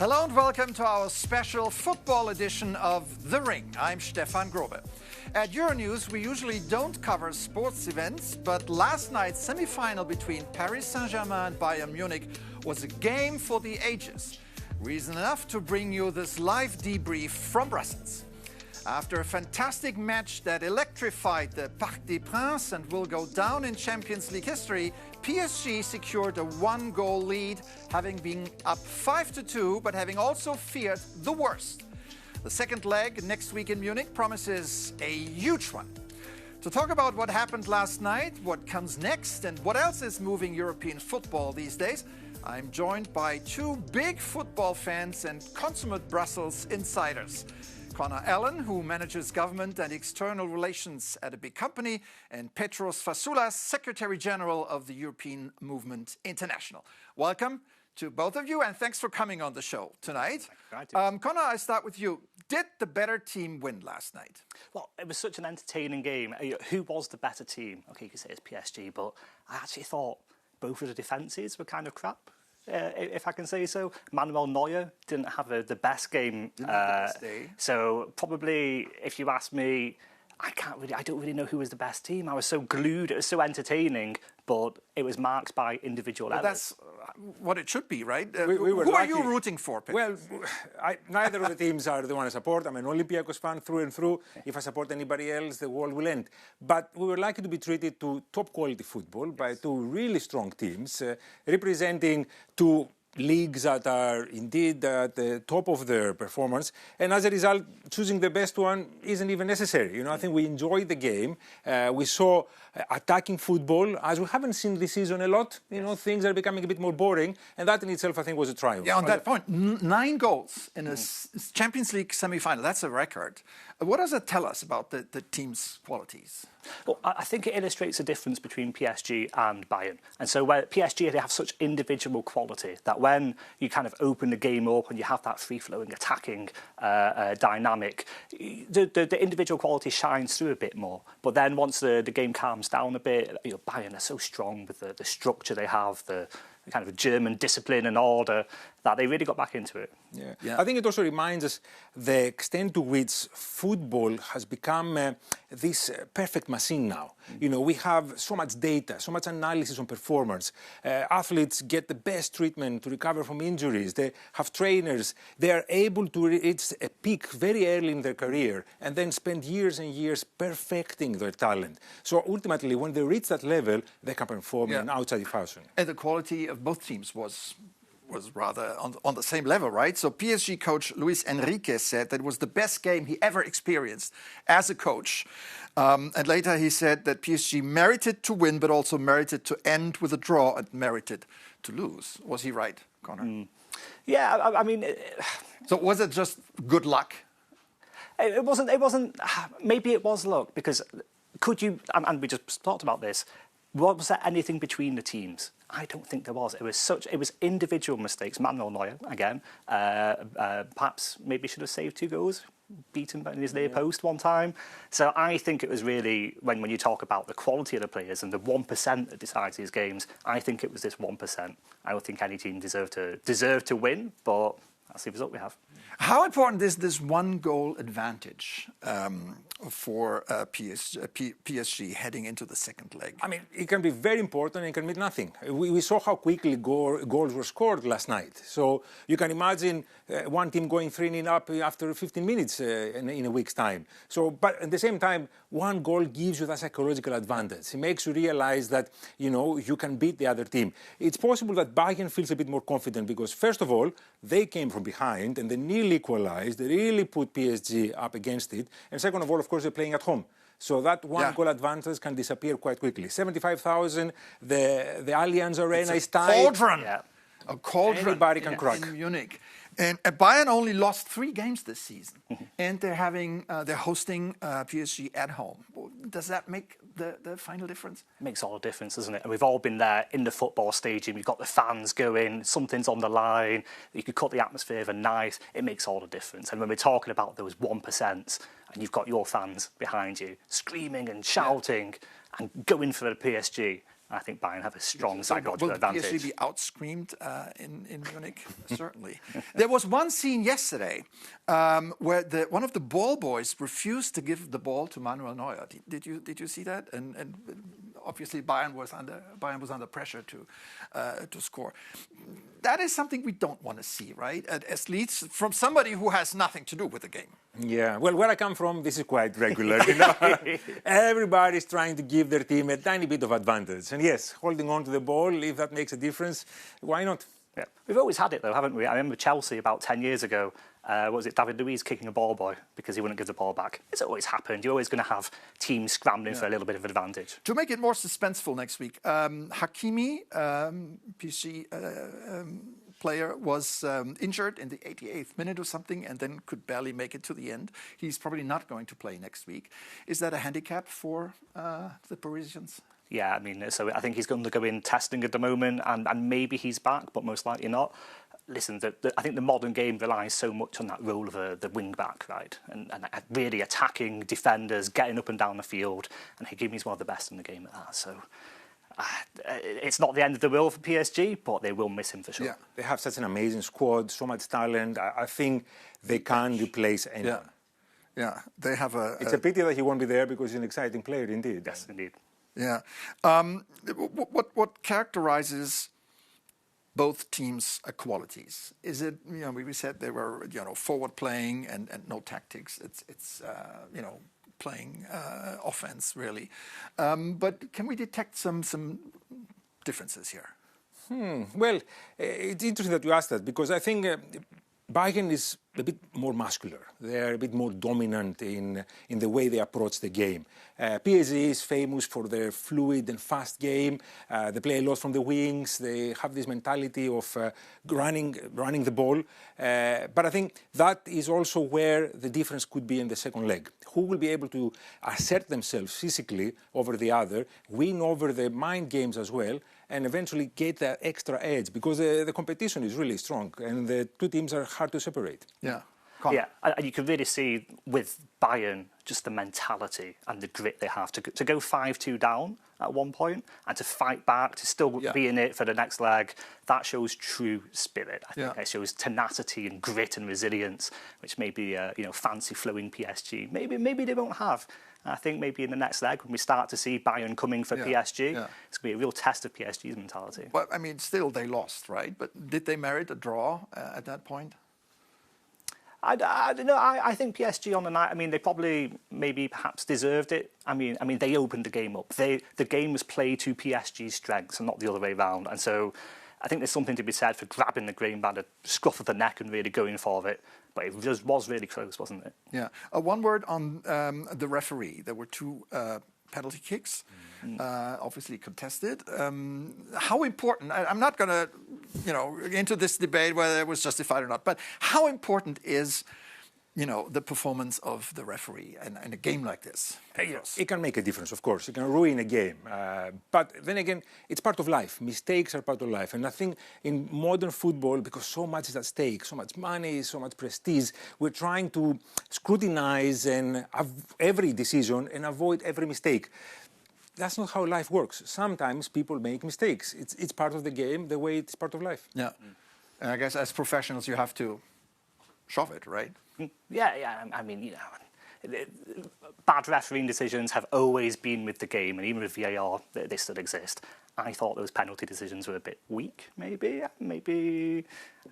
Hello and welcome to our special football edition of The Ring. I'm Stefan Grobe. At Euronews, we usually don't cover sports events, but last night's semi-final between Paris Saint-Germain and Bayern Munich was a game for the ages. Reason enough to bring you this live debrief from Brussels. After a fantastic match that electrified the Parc des Princes and will go down in Champions League history, PSG secured a one-goal lead, having been up 5-2, but having also feared the worst. The second leg next week in Munich promises a huge one. To talk about what happened last night, what comes next, and what else is moving European football these days, I'm joined by two big football fans and consummate Brussels insiders. Connor Allen, who manages government and external relations at a big company, and Petros Fasoulas, Secretary General of the European Movement International. Welcome to both of you, and thanks for coming on the show tonight. Connor, I start with you. Did the better team win last night? Well, it was such an entertaining game. Who was the better team? Okay, you could say it's PSG, but I actually thought both of the defences were kind of crap. If I can say so. Manuel Neuer didn't have the best game. So probably, if you ask me, I don't really know who was the best team. I was so glued, it was so entertaining, but it was marked by individual errors. That's what it should be, right? We were who lucky. are you rooting for, Pet? Well, neither of the teams are the one I support. I'm an Olympiacos fan through and through. If I support anybody else, the world will end. But we were lucky to be treated to top-quality football by two really strong teams, representing two leagues that are indeed at the top of their performance, and as a result, choosing the best one isn't even necessary. You know, I think we enjoyed the game. We saw attacking football, as we haven't seen this season a lot. You know, things are becoming a bit more boring, and that in itself, I think, was a triumph. Yeah, on that point, 9 goals in a Champions League semi-final, that's a record. What does that tell us about the team's qualities? Well, I think it illustrates the difference between PSG and Bayern. And so where PSG, they have such individual quality that when you kind of open the game up and you have that free-flowing attacking dynamic, the individual quality shines through a bit more. But then once the game calms down a bit, you know, Bayern are so strong with the structure they have, the kind of German discipline and order, that they really got back into it. Yeah. I think it also reminds us the extent to which football has become this perfect machine now. You know, we have so much data, so much analysis on performance. Athletes get the best treatment to recover from injuries. They have trainers. They are able to reach a peak very early in their career and then spend years and years perfecting their talent. So ultimately, when they reach that level, they can perform in an outside fashion. And the quality of both teams was rather on the same level, right? So PSG coach Luis Enrique said that it was the best game he ever experienced as a coach. And later he said that PSG merited to win, but also merited to end with a draw and merited to lose. Was he right, Connor? Yeah, I mean... So was it just good luck? It wasn't... Maybe it was luck, because could you... And we just talked about this. Was there anything between the teams? I don't think there was. It was individual mistakes. Manuel Neuer, again, perhaps maybe should have saved 2 goals, beaten in his near post one time. So I think it was really, when you talk about the quality of the players and the 1% that decides these games, I think it was this 1%. I don't think any team deserved to win, but that's the result we have. How important is this one-goal advantage for PSG heading into the second leg? I mean, it can be very important and it can mean nothing. We saw how quickly goals were scored last night. So you can imagine one team going 3-0 up after 15 minutes in a week's time. So, but at the same time, one goal gives you that psychological advantage. It makes you realize that, you know, you can beat the other team. It's possible that Bayern feels a bit more confident because, first of all, they came from behind and they nearly equalized. They really put PSG up against it. And second of all, of course, they're playing at home. So that one-goal advantage can disappear quite quickly. 75,000, the Allianz Arena is tight. Cauldron. Yeah. A cauldron. Anybody can crack. In Munich. And Bayern only lost 3 games this season. And they're hosting PSG at home. Does that make the final difference? It makes all the difference, doesn't it? And we've all been there in the football stadium. You've got the fans going, something's on the line. You could cut the atmosphere for nice. It makes all the difference. And when we're talking about those 1%, and you've got your fans behind you screaming and shouting and going for the PSG, I think Bayern have a strong psychological Will advantage. PSG be outscreamed in Munich? Certainly. There was one scene yesterday where one of the ball boys refused to give the ball to Manuel Neuer. Did you see that? And obviously Bayern was under pressure to score. That is something we don't want to see, right? At least from somebody who has nothing to do with the game. Yeah, well, where I come from, this is quite regular. Everybody's trying to give their team a tiny bit of advantage. And yes, holding on to the ball, if that makes a difference, why not? Yeah. We've always had it, though, haven't we? I remember Chelsea about 10 years ago, was it David Luiz kicking a ball boy because he wouldn't give the ball back? It's always happened. You're always going to have teams scrambling for a little bit of advantage. To make it more suspenseful next week, Hakimi, PSG player, was injured in the 88th minute or something and then could barely make it to the end. He's probably not going to play next week. Is that a handicap for the Parisians? Yeah, I mean, so I think he's going to go in testing at the moment, and maybe he's back, but most likely not. Listen, I think the modern game relies so much on that role of the wing-back, right? And really attacking defenders, getting up and down the field, and Hakimi's one of the best in the game at that. So it's not the end of the world for PSG, but they will miss him for sure. Yeah, they have such an amazing squad, so much talent. I think they can replace anyone. Yeah, they have a... It's a pity that he won't be there because he's an exciting player indeed. Yes, indeed. Yeah. What characterizes both teams' qualities? Is it, we said they were, forward playing and no tactics. It's playing offense, really. But can we detect some differences here? Well, it's interesting that you asked that because I think Bayern is a bit more muscular. They're a bit more dominant in the way they approach the game. PSG is famous for their fluid and fast game. They play a lot from the wings. They have this mentality of running the ball. But I think that is also where the difference could be in the second leg. Who will be able to assert themselves physically over the other, win over the mind games as well, and eventually get that extra edge because the competition is really strong and the two teams are hard to separate. Yeah. Yeah, and you can really see with Bayern just the mentality and the grit they have to go 5-2 down at one point and to fight back, to still be in it for the next leg. That shows true spirit. I think it shows tenacity and grit and resilience, which maybe fancy flowing PSG maybe they won't have. I think maybe in the next leg, when we start to see Bayern coming for PSG, it's going to be a real test of PSG's mentality. But I mean, still they lost, right? But did they merit a draw at that point? I don't know. I think PSG on the night, I mean, they probably perhaps deserved it. I mean, they opened the game up. The game was played to PSG's strengths and not the other way around. And so I think there's something to be said for grabbing the game by the scruff of the neck and really going for it. But it just was really close, wasn't it? Yeah. One word on the referee. There were two penalty kicks, obviously contested. How important, I'm not going to, into this debate whether it was justified or not, but how important is, the performance of the referee in a game like this? It can make a difference, of course. It can ruin a game. But then again, it's part of life. Mistakes are part of life. And I think in modern football, because so much is at stake, so much money, so much prestige, we're trying to scrutinize every decision and avoid every mistake. That's not how life works. Sometimes people make mistakes. It's part of the game, the way it's part of life. Yeah. And I guess as professionals, you have to shove it, right? Yeah. I mean, bad refereing decisions have always been with the game, and even with VAR, they still exist. I thought those penalty decisions were a bit weak, maybe.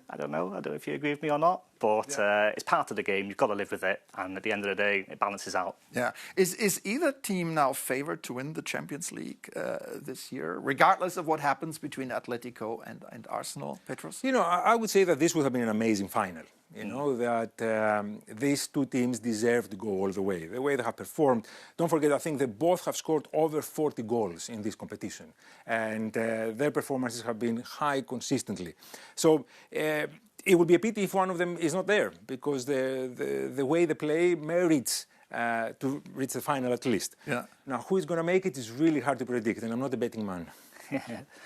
I don't know if you agree with me or not, but it's part of the game. You've got to live with it, and at the end of the day, it balances out. Yeah. Is either team now favored to win the Champions League this year, regardless of what happens between Atletico and Arsenal, Petros? I would say that this would have been an amazing final. That these two teams deserve to go all the way they have performed. Don't forget, I think they both have scored over 40 goals in this competition, and their performances have been high consistently. So it would be a pity if one of them is not there, because the way they play merits to reach the final at least. Yeah. Now, who is going to make it is really hard to predict, and I'm not a betting man.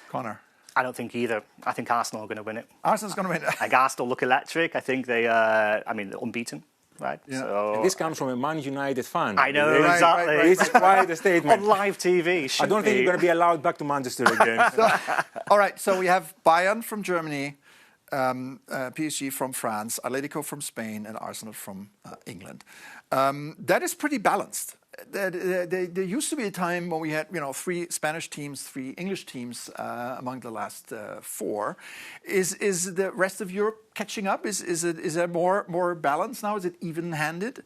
Connor? I don't think either. I think Arsenal are going to win it. Arsenal's going to win it. Like Arsenal look electric. I think they're unbeaten. right? Yeah. So, And this comes from a Man United fan. I know, Right, exactly. right, right. This is quite a statement. On live TV. I don't think you're going to be allowed back to Manchester again. All right, so we have Bayern from Germany, PSG from France, Atletico from Spain, and Arsenal from England. That is pretty balanced. There used to be a time when we had, 3 Spanish teams, 3 English teams among the last 4. Is the rest of Europe catching up? Is there more balance now? Is it even-handed?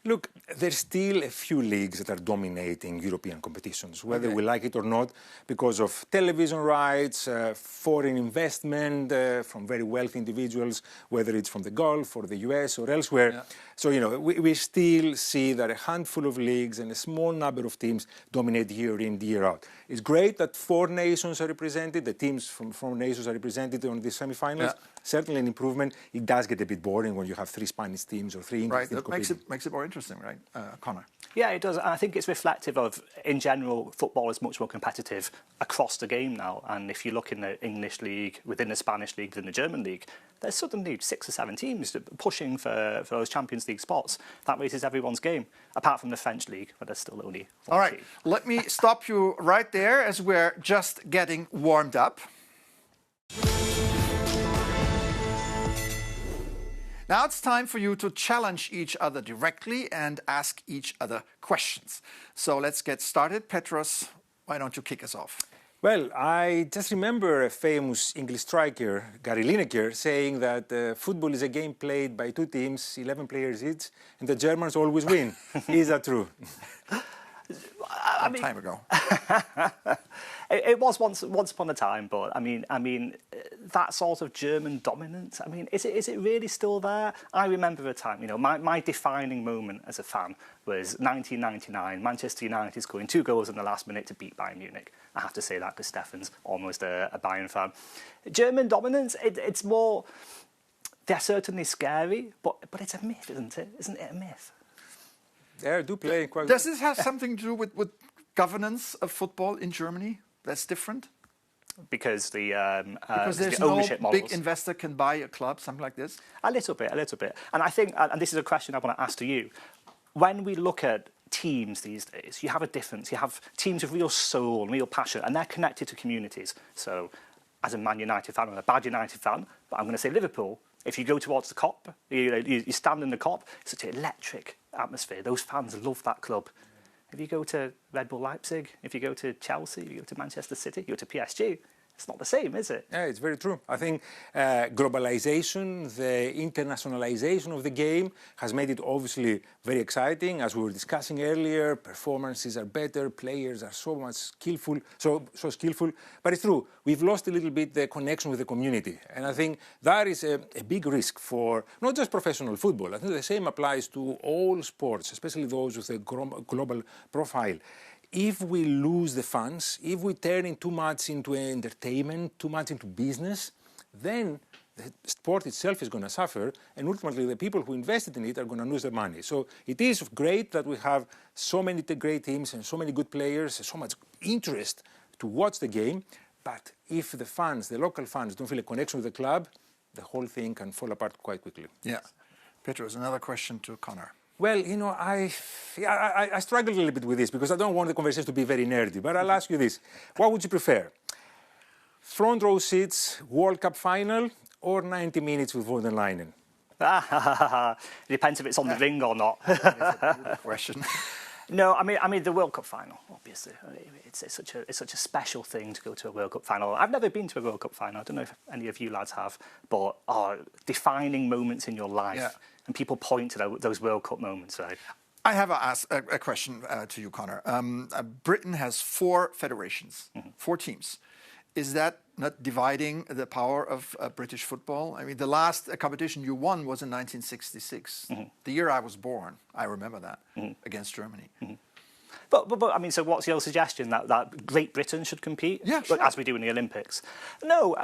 Look, there's still a few leagues that are dominating European competitions, whether we like it or not, because of television rights, foreign investment from very wealthy individuals, whether it's from the Gulf or the US or elsewhere. Yeah. So, we still see that a handful of leagues and a small number of teams dominate year in, year out. It's great that 4 nations are represented, the teams from 4 nations are represented on the semi-finals. Yeah. Certainly an improvement. It does get a bit boring when you have 3 Spanish teams or 3 English teams competing. That makes it more interesting, right, Connor? Yeah, it does. And I think it's reflective of, in general, football is much more competitive across the game now. And if you look in the English league, within the Spanish league, within the German league, there's suddenly 6 or 7 teams pushing for those Champions League spots. That raises everyone's game, apart from the French league, where there's still only 1 All right, team. Let me stop you right there as we're just getting warmed up. Now it's time for you to challenge each other directly and ask each other questions. So let's get started. Petros, why don't you kick us off? Well, I just remember a famous English striker, Gary Lineker, saying that football is a game played by 2 teams, 11 players each, and the Germans always win. Is that true? A long time ago. It was once upon a time, but I mean, that sort of German dominance. I mean, is it really still there? I remember a time, my defining moment as a fan was 1999. Manchester United scoring 2 goals in the last minute to beat Bayern Munich. I have to say that because Stefan's almost a Bayern fan. German dominance, it's more. They're certainly scary, but it's a myth, isn't it? Isn't it a myth? They do play quite. Does this have something to do with governance of football in Germany? That's different? Because the no ownership models. big investor can buy a club, something like this? A little bit. And I think, and this is a question I want to ask to you, when we look at teams these days, you have a difference. You have teams with real soul and real passion, and they're connected to communities. So as a Man United fan, I'm a bad United fan, but I'm going to say Liverpool. If you go towards the Kop, you stand in the Kop, it's such an electric atmosphere. Those fans love that club. If you go to Red Bull Leipzig, if you go to Chelsea, if you go to Manchester City, you go to PSG, it's not the same, is it? Yeah, it's very true. I think globalization, the internationalization of the game has made it obviously very exciting. As we were discussing earlier, performances are better, players are so much skillful, so skillful. But it's true, we've lost a little bit the connection with the community. And I think that is a big risk for not just professional football. I think the same applies to all sports, especially those with a global profile. If we lose the fans, if we turn it too much into entertainment, too much into business, then the sport itself is going to suffer, and ultimately the people who invested in it are going to lose their money. So it is great that we have so many great teams and so many good players, and so much interest to watch the game, but if the fans, the local fans, don't feel a connection with the club, the whole thing can fall apart quite quickly. Yeah. Petros, another question to Connor. Well, I struggle a little bit with this because I don't want the conversation to be very nerdy, but I'll ask you this. What would you prefer? Front row seats, World Cup final, or 90 minutes with von der Leyen? It depends if it's on the ring or not. That's a good question. No, I mean the World Cup final. Obviously, it's such a special thing to go to a World Cup final. I've never been to a World Cup final. I don't know if any of you lads have, but defining moments in your life, yeah. And people point to those World Cup moments, right? I have a question to you, Connor. Britain has 4 federations, 4 teams. Is that not dividing the power of British football? I mean, the last competition you won was in 1966, the year I was born. I remember that, against Germany. But I mean, so what's your suggestion? That Great Britain should compete? Yeah, sure. As we do in the Olympics? No,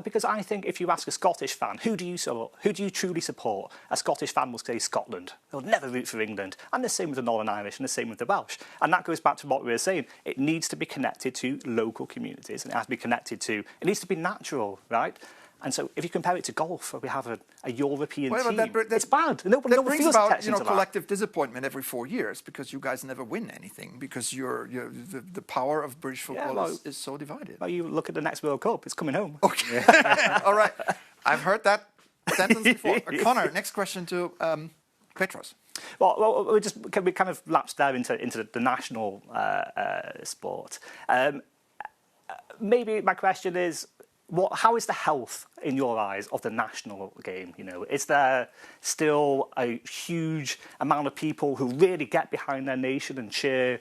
because I think if you ask a Scottish fan, who do you truly support? A Scottish fan will say Scotland. They'll never root for England. And the same with the Northern Irish and the same with the Welsh. And that goes back to what we were saying. It needs to be connected to local communities and it has to be connected to, it needs to be natural, right? And so if you compare it to golf, where we have a European Well, team, that it's bad. No one brings feels about, attention to that. collective disappointment every 4 years because you guys never win anything because the power of British football is so divided. Well, you look at the next World Cup; it's coming home. Okay. All right. I've heard that sentence before. Connor, next question to Petros. Well, we kind of lapsed there into the national sport. Maybe my question is, how is the health, in your eyes, of the national game? You know, is there still a huge amount of people who really get behind their nation and cheer,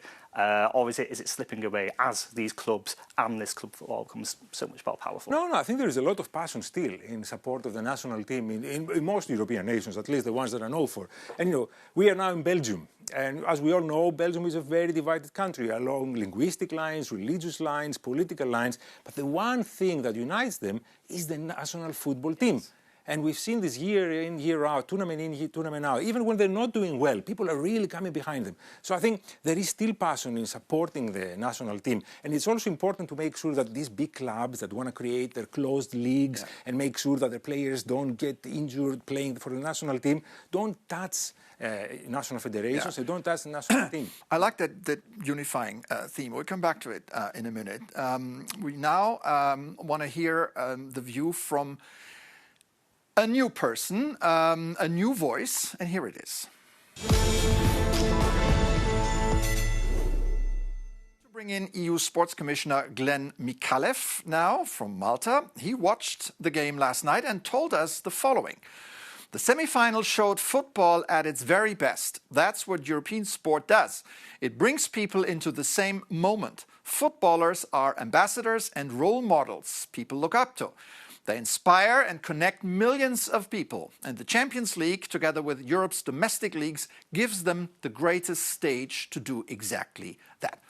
or is it slipping away as these clubs and this club football becomes so much more powerful? No, I think there is a lot of passion still in support of the national team in most European nations, at least the ones that I know for. And you know, we are now in Belgium. And as we all know, Belgium is a very divided country along linguistic lines, religious lines, political lines. But the one thing that unites them is the national football team. And we've seen this year in, year out, tournament in, tournament out. Even when they're not doing well, people are really coming behind them. So I think there is still passion in supporting the national team. And it's also important to make sure that these big clubs that want to create their closed leagues and make sure that the players don't get injured playing for the national team, don't touch national federations, they don't touch the national team. I like that unifying theme. We'll come back to it in a minute. We now want to hear the view from a new person, a new voice, and here it is. To bring in EU Sports Commissioner Glenn Mikalev now from Malta. He watched the game last night and told us the following. The semi-final showed football at its very best. That's what European sport does. It brings people into the same moment. Footballers are ambassadors and role models people look up to. They inspire and connect millions of people. And the Champions League, together with Europe's domestic leagues, gives them the greatest stage to do exactly that.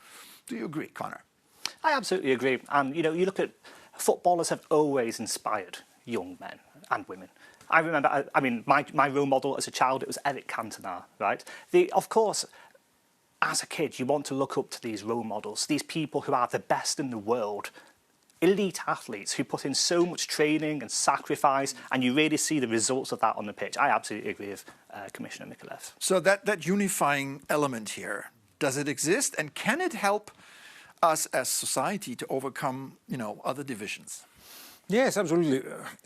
Do you agree, Connor? I absolutely agree. And, you know, you look at footballers have always inspired young men and women. I remember, my role model as a child, it was Eric Cantona, right? Of course, as a kid, you want to look up to these role models, these people who are the best in the world, elite athletes who put in so much training and sacrifice, and you really see the results of that on the pitch. I absolutely agree with Commissioner Mikalev. So that unifying element here, does it exist? And can it help us as society to overcome, other divisions? Yes, absolutely.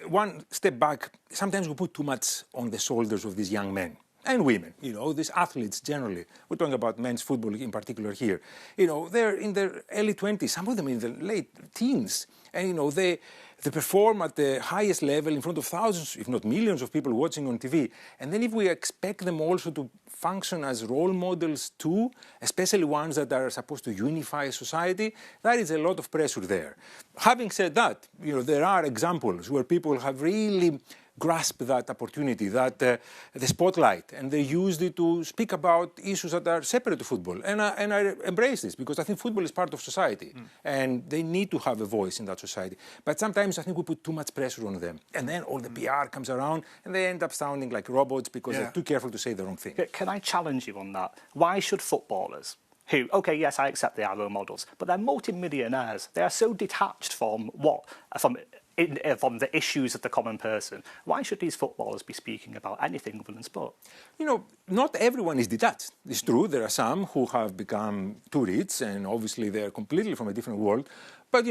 One step back, sometimes we put too much on the shoulders of these young men and women, these athletes generally. We're talking about men's football in particular here. They're in their early 20s, some of them in the late teens. And, they perform at the highest level in front of thousands, if not millions of people watching on TV. And then if we expect them also to function as role models too, especially ones that are supposed to unify society, that is a lot of pressure there. Having said that, there are examples where people have really grasp that opportunity, the spotlight, and they used it to speak about issues that are separate to football. And I embrace this because I think football is part of society, and they need to have a voice in that society. But sometimes I think we put too much pressure on them, and then all the PR comes around, and they end up sounding like robots because they're too careful to say the wrong thing. Can I challenge you on that? Why should footballers, who, okay, yes, I accept they are role models, but they're multi-millionaires, they are so detached from the issues of the common person. Why should these footballers be speaking about anything other than sport? Not everyone is detached. It's true, there are some who have become too rich, and obviously they're completely from a different world. But,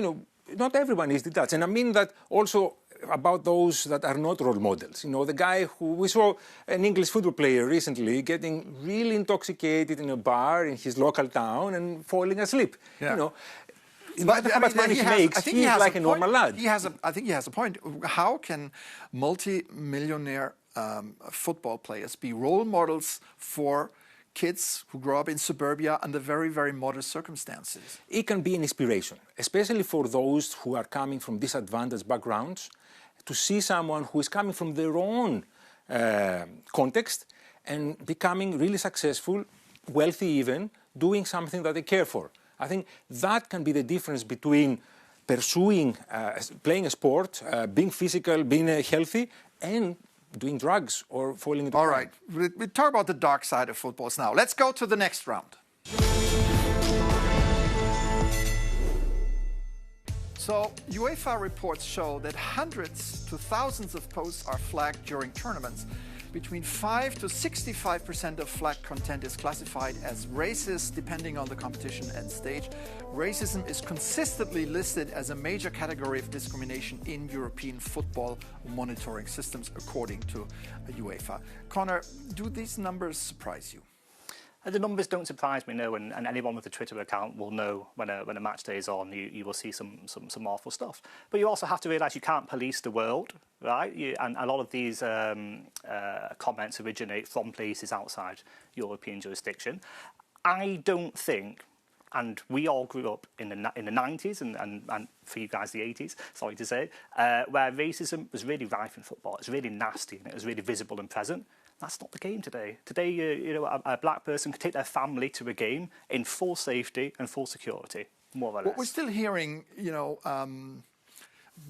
not everyone is detached. And I mean that also about those that are not role models. The guy who we saw an English football player recently getting really intoxicated in a bar in his local town and falling asleep. But how much money he makes, he's like a normal lad. I think he has a point. How can multi-millionaire football players be role models for kids who grow up in suburbia under very, very modest circumstances? It can be an inspiration, especially for those who are coming from disadvantaged backgrounds, to see someone who is coming from their own context and becoming really successful, wealthy even, doing something that they care for. I think that can be the difference between pursuing, playing a sport, being physical, being healthy, and doing drugs or falling into crime. All right, we talk about the dark side of footballs now. Let's go to the next round. So, UEFA reports show that hundreds to thousands of posts are flagged during tournaments. Between 5 to 65% of flagged content is classified as racist, depending on the competition and stage. Racism is consistently listed as a major category of discrimination in European football monitoring systems, according to UEFA. Connor, do these numbers surprise you? The numbers don't surprise me, no, and anyone with a Twitter account will know when a match day is on, you will see some awful stuff. But you also have to realise you can't police the world, right? And a lot of these comments originate from places outside European jurisdiction. I don't think, and we all grew up in the 90s and for you guys the 80s, sorry to say, where racism was really rife in football. It's really nasty and it was really visible and present. That's not the game today. Today, a black person can take their family to a game in full safety and full security, more or less. But we're still hearing,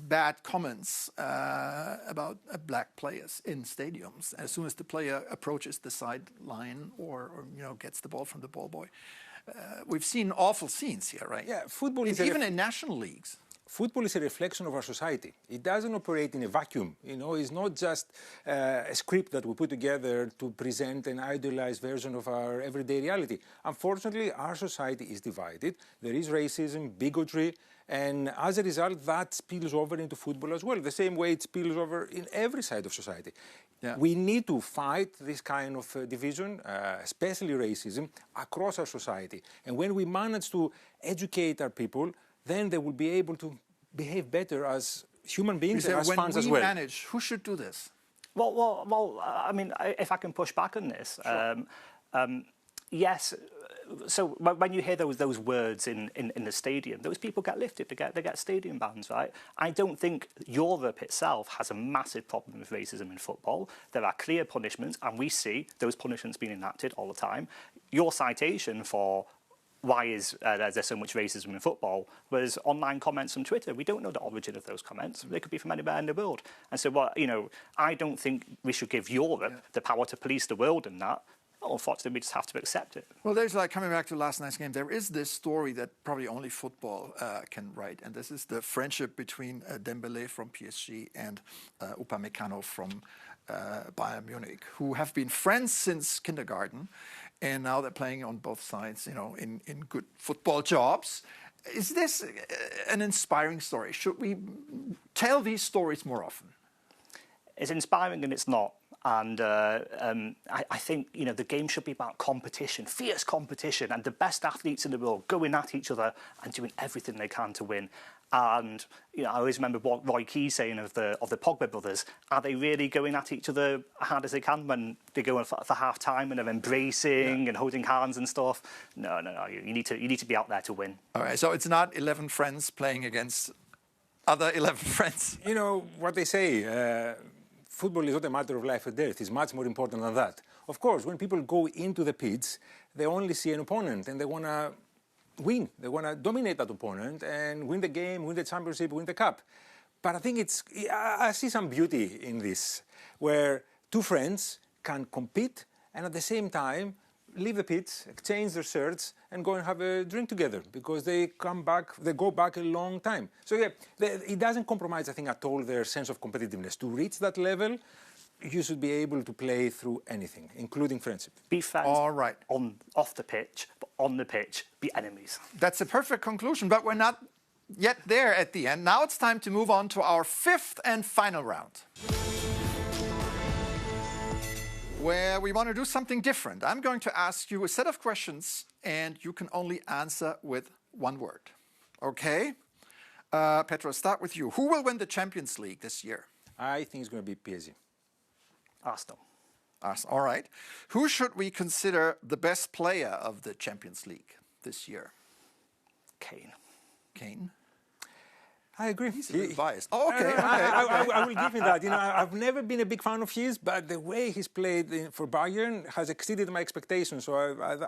bad comments about black players in stadiums as soon as the player approaches the sideline or gets the ball from the ball boy. We've seen awful scenes here, right? Yeah, football is even in national leagues. Football is a reflection of our society. It doesn't operate in a vacuum. It's not just a script that we put together to present an idealized version of our everyday reality. Unfortunately, our society is divided. There is racism, bigotry, and as a result, that spills over into football as well, the same way it spills over in every side of society. Yeah. We need to fight this kind of division, especially racism, across our society. And when we manage to educate our people, then they will be able to behave better as human beings and as fans as well. When we manage, who should do this? Well, I mean, if I can push back on this, sure. Yes. So when you hear those words in the stadium, those people get lifted. They get stadium bans, right? I don't think Europe itself has a massive problem with racism in football. There are clear punishments, and we see those punishments being enacted all the time. Your citation for why is there so much racism in football was online comments on Twitter. We don't know the origin of those comments. They could be from anywhere in the world. And so, I don't think we should give Europe the power to police the world in that. Unfortunately, we just have to accept it. Well, there's coming back to last night's game, there is this story that probably only football can write. And this is the friendship between Dembélé from PSG and Upamecano from Bayern Munich, who have been friends since kindergarten. And now they're playing on both sides, in good football jobs. Is this an inspiring story? Should we tell these stories more often? It's inspiring and it's not. And I think, the game should be about competition, fierce competition, and the best athletes in the world going at each other and doing everything they can to win. And, I always remember what Roy Keane saying of the Pogba brothers. Are they really going at each other as hard as they can when they go for half-time and they're embracing and holding hands and stuff? No. You need to be out there to win. All right, so it's not 11 friends playing against other 11 friends. You know what they say, football is not a matter of life or death. It's much more important than that. Of course, when people go into the pitch, they only see an opponent and they want to win. They want to dominate that opponent and win the game, win the championship, win the cup. But I think I see some beauty in this, where two friends can compete and at the same time leave the pitch, exchange their shirts, and go and have a drink together because they go back a long time. So yeah, it doesn't compromise, I think, at all their sense of competitiveness. To reach that level, you should be able to play through anything, including friendship. Be friends off the pitch, but on the pitch, be enemies. That's a perfect conclusion, but we're not yet there at the end. Now it's time to move on to our fifth and final round, where we want to do something different. I'm going to ask you a set of questions, and you can only answer with one word. Okay? Petro, start with you. Who will win the Champions League this year? I think it's going to be PSG. Arsenal. All right. Who should we consider the best player of the Champions League this year? Kane? I agree. He's a little biased. Oh, okay. I will give him that. I've never been a big fan of his, but the way he's played for Bayern has exceeded my expectations, so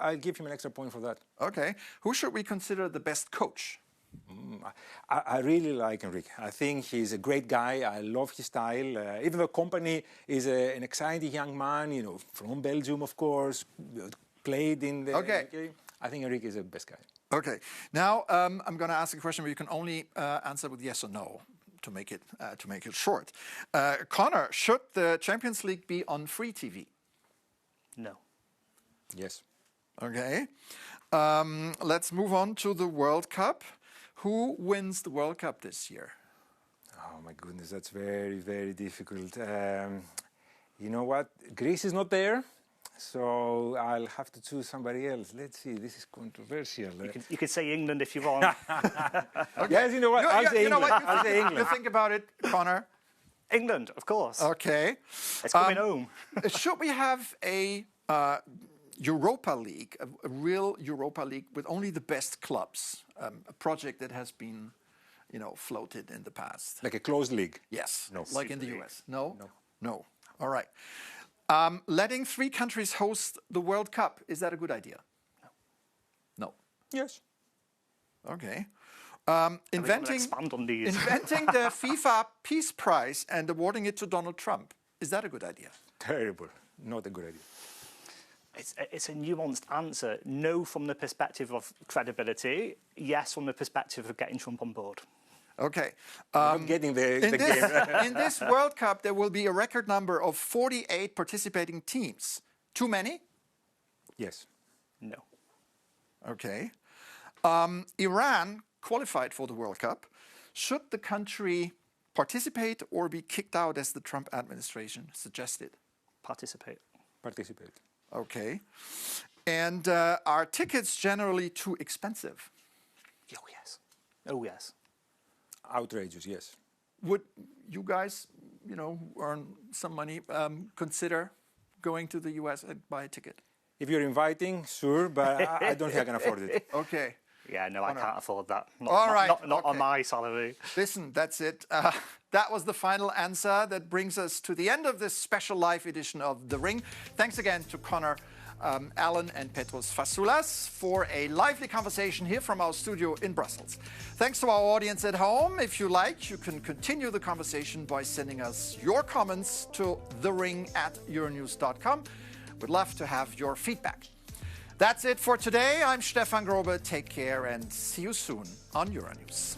I'll give him an extra point for that. Okay. Who should we consider the best coach? I really like Enrique. I think he's a great guy. I love his style. Even though Company is an exciting young man, from Belgium, of course, played in the... Okay. I think Enrique is the best guy. Okay. Now I'm going to ask a question where you can only answer with yes or no to make it short. Connor, should the Champions League be on free TV? No. Yes. Okay. Let's move on to the World Cup. Who wins the World Cup this year? Oh my goodness, that's very, very difficult. You know what? Greece is not there, so I'll have to choose somebody else. Let's see, this is controversial. You could say England if you want. Okay. Yes, you know what? I'll say England. I'll say England. You think about it, Connor. England, of course. Okay. It's coming home. Should we have a Europa League, a real Europa League with only the best clubs? A project that has been, floated in the past. Like a closed league? Yes. No. Like in the US. No? No. No. All right. Letting 3 countries host the World Cup, is that a good idea? No. Yes. Okay. Inventing the FIFA Peace Prize and awarding it to Donald Trump, is that a good idea? Terrible. Not a good idea. It's a nuanced answer. No from the perspective of credibility. Yes from the perspective of getting Trump on board. Okay. I'm getting the game. In this World Cup, there will be a record number of 48 participating teams. Too many? Yes. No. Okay. Iran qualified for the World Cup. Should the country participate or be kicked out as the Trump administration suggested? Participate. Participate. Okay. And are tickets generally too expensive? Oh, yes. Oh, yes. Outrageous, yes. Would you guys, earn some money, consider going to the US and buy a ticket? If you're inviting, sure, but I don't think I can afford it. Okay. Yeah, no, I can't afford that. Not on my salary. Listen, that's it. That was the final answer. That brings us to the end of this special live edition of The Ring. Thanks again to Connor Allen and Petros Fasoulas for a lively conversation here from our studio in Brussels. Thanks to our audience at home. If you like, you can continue the conversation by sending us your comments to thering@euronews.com. We'd love to have your feedback. That's it for today. I'm Stefan Grobe. Take care and see you soon on Euronews.